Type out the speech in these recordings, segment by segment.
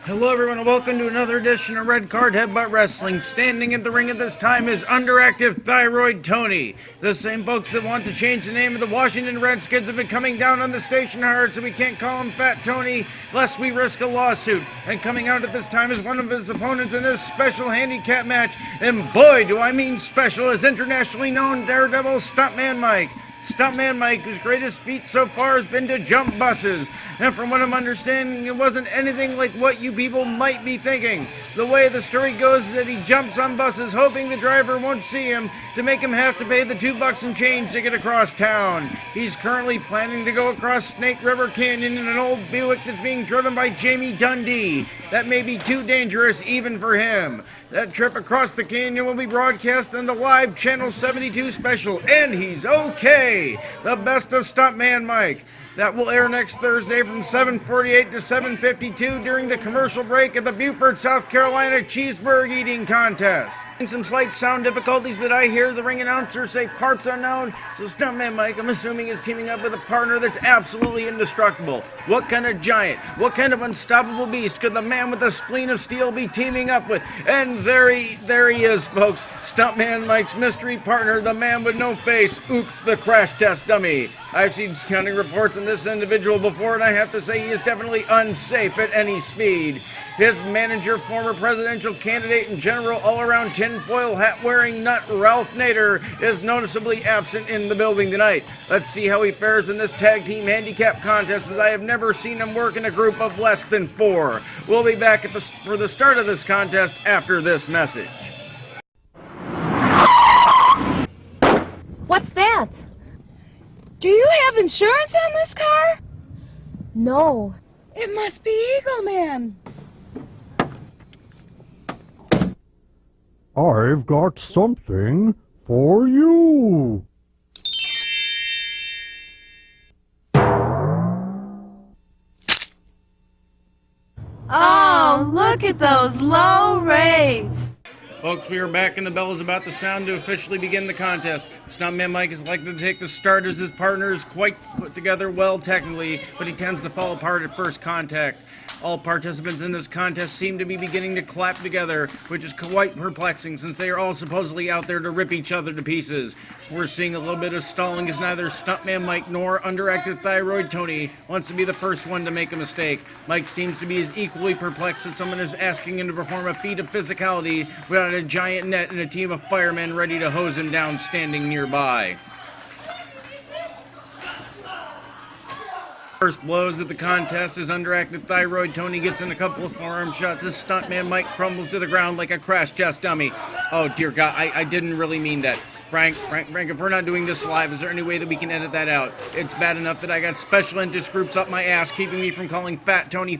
Hello everyone and welcome to another edition of Red Card Headbutt Wrestling. Standing in the ring at this time is Underactive Thyroid Tony. The same folks that want to change the name of the Washington Redskins have been coming down on the station hard, so we can't call him Fat Tony lest we risk a lawsuit. And coming out at this time is one of his opponents in this special handicap match, and boy do I mean special, is internationally known Daredevil Stuntman Mike. Stuntman Mike, whose greatest feat so far has been to jump buses. And from what I'm understanding, it wasn't anything like what you people might be thinking. The way the story goes is that he jumps on buses hoping the driver won't see him to make him have to pay the $2 and change to get across town. He's currently planning to go across Snake River Canyon in an old Buick that's being driven by Jamie Dundee. That may be too dangerous even for him. That trip across the canyon will be broadcast on the live Channel 72 special, and he's okay. The Best of Stuntman Mike. That will air next Thursday from 7:48 to 7:52 during the commercial break at the Beaufort, South Carolina cheeseburger eating contest. Some slight sound difficulties, but I hear the ring announcer say parts unknown, so Stuntman Mike, I'm assuming, is teaming up with a partner that's absolutely indestructible. What kind of giant, what kind of unstoppable beast could the man with the spleen of steel be teaming up with? And there he is, folks. Stuntman Mike's mystery partner, the man with no face. Oops, the crash test dummy. I've seen scouting reports on this individual before, and I have to say he is definitely unsafe at any speed. His manager, former presidential candidate and general all-around tinfoil hat-wearing nut Ralph Nader, is noticeably absent in the building tonight. Let's see how he fares in this tag team handicap contest, as I have never seen him work in a group of less than 4. We'll be back for the start of this contest after this message. What's that? Do you have insurance on this car? No. It must be Eagle Man. I've got something for you. Oh, look at those low rates. Folks, we are back and the bell is about to sound to officially begin the contest. Stuntman Mike is likely to take the start as his partner is quite put together well technically, but he tends to fall apart at first contact. All participants in this contest seem to be beginning to clap together, which is quite perplexing since they are all supposedly out there to rip each other to pieces. We're seeing a little bit of stalling as neither Stuntman Mike nor Underactive Thyroid Tony wants to be the first one to make a mistake. Mike seems to be as equally perplexed as someone is asking him to perform a feat of physicality without a giant net and a team of firemen ready to hose him down standing nearby. First blows at the contest as Underactive Thyroid Tony gets in a couple of forearm shots as Stuntman Mike crumbles to the ground like a crash test dummy. Oh dear God, I didn't really mean that. Frank, if we're not doing this live, is there any way that we can edit that out? It's bad enough that I got special interest groups up my ass keeping me from calling Fat Tony,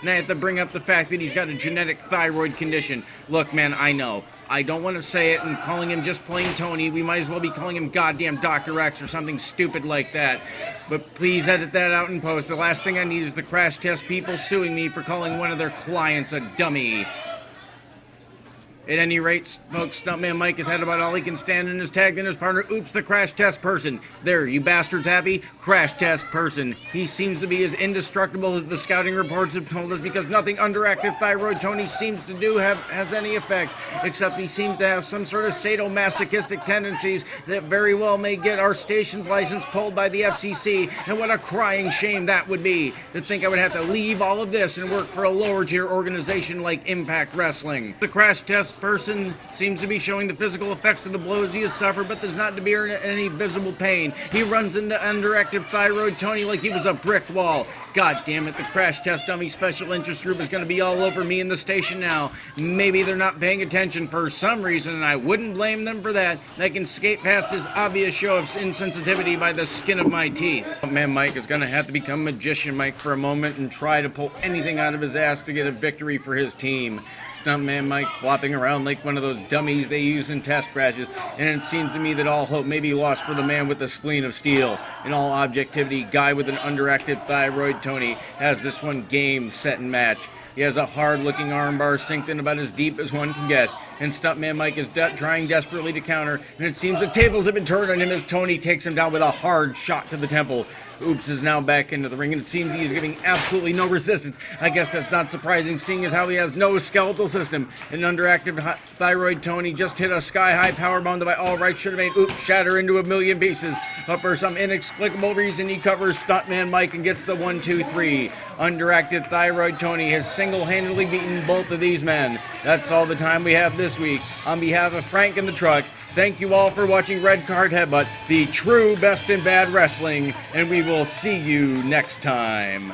and I have to bring up the fact that he's got a genetic thyroid condition. Look, man, I know. I don't want to say it and calling him just plain Tony. We might as well be calling him goddamn Dr. X or something stupid like that. But please edit that out in post. The last thing I need is the crash test people suing me for calling one of their clients a dummy. At any rate, folks, Stuntman Mike has had about all he can stand and is tagged in his partner. Oops, the crash test person. There, you bastards happy? Crash test person. He seems to be as indestructible as the scouting reports have told us because nothing Underactive Thyroid Tony seems to do has any effect, except he seems to have some sort of sadomasochistic tendencies that very well may get our station's license pulled by the FCC, and what a crying shame that would be, to think I would have to leave all of this and work for a lower tier organization like Impact Wrestling. The crash test person seems to be showing the physical effects of the blows he has suffered, but does not appear any visible pain. He runs into Underactive Thyroid Tony like he was a brick wall. God damn it, the crash test dummy special interest group is going to be all over me in the station now. Maybe they're not paying attention for some reason, and I wouldn't blame them for that. I can skate past his obvious show of insensitivity by the skin of my teeth. Man, Mike is going to have to become Magician Mike for a moment and try to pull anything out of his ass to get a victory for his team. Stuntman Mike flopping around like one of those dummies they use in test crashes, and it seems to me that all hope may be lost for the man with the spleen of steel. In all objectivity, guy with an Underactive Thyroid Tony has this one game, set, and match. He has a hard-looking armbar synced in about as deep as one can get. and Stuntman Mike is trying desperately to counter, and it seems the tables have been turned on him as Tony takes him down with a hard shot to the temple. Oops is now back into the ring, and it seems he is giving absolutely no resistance. I guess that's not surprising, seeing as how he has no skeletal system. And Underactive Thyroid Tony just hit a sky-high powerbomb that by all rights should have made Oops shatter into a million pieces. But for some inexplicable reason, he covers Stuntman Mike and gets the 1-2-3. Underactive Thyroid Tony has single-handedly beaten both of these men. That's all the time we have this week. On behalf of Frank and the Truck, thank you all for watching Red Card Headbutt, the true best in bad wrestling, and we will see you next time.